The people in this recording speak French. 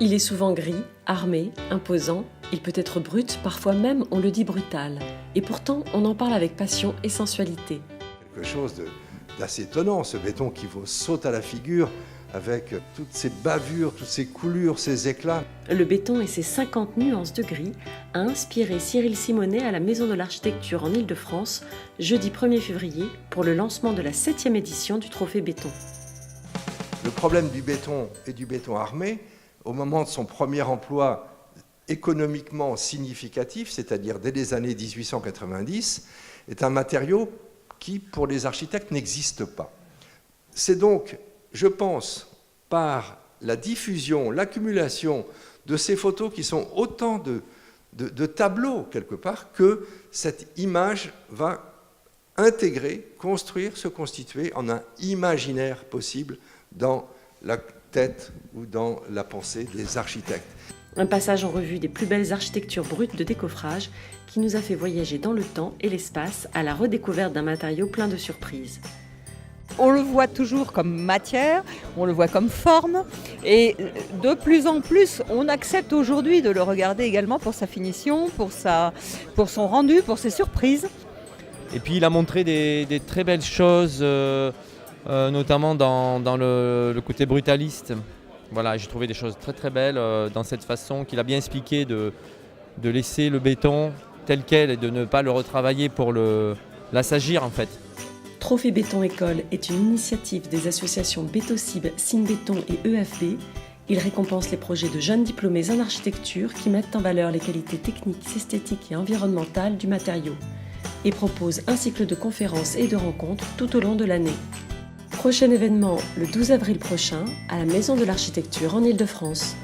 Il est souvent gris, armé, imposant, il peut être brut, parfois même on le dit brutal. Et pourtant, on en parle avec passion et sensualité. Quelque chose d'assez étonnant, ce béton qui vous saute à la figure avec toutes ces bavures, toutes ces coulures, ces éclats. Le béton et ses 50 nuances de gris a inspiré Cyril Simonet à la Maison de l'Architecture en Île-de-France, jeudi 1er février, pour le lancement de la 7e édition du Trophée Béton. Le problème du béton et du béton armé, au moment de son premier emploi économiquement significatif, c'est-à-dire dès les années 1890, est un matériau qui, pour les architectes, n'existe pas. C'est donc, je pense, par la diffusion, l'accumulation de ces photos qui sont autant de tableaux, quelque part, que cette image va intégrer, construire, se constituer en un imaginaire possible dans la tête ou dans la pensée des architectes. Un passage en revue des plus belles architectures brutes de décoffrage qui nous a fait voyager dans le temps et l'espace à la redécouverte d'un matériau plein de surprises. On le voit toujours comme matière, on le voit comme forme et de plus en plus on accepte aujourd'hui de le regarder également pour sa finition, pour son rendu, pour ses surprises. Et puis il a montré des très belles choses, notamment dans le côté brutaliste. Voilà, j'ai trouvé des choses très très belles dans cette façon qu'il a bien expliqué de laisser le béton tel quel et de ne pas le retravailler pour l'assagir en fait. Trophée Béton École est une initiative des associations Bétocib, Sinbéton et EFB. Il récompense les projets de jeunes diplômés en architecture qui mettent en valeur les qualités techniques, esthétiques et environnementales du matériau et propose un cycle de conférences et de rencontres tout au long de l'année. Prochain événement le 12 avril prochain à la Maison de l'Architecture en Île-de-France.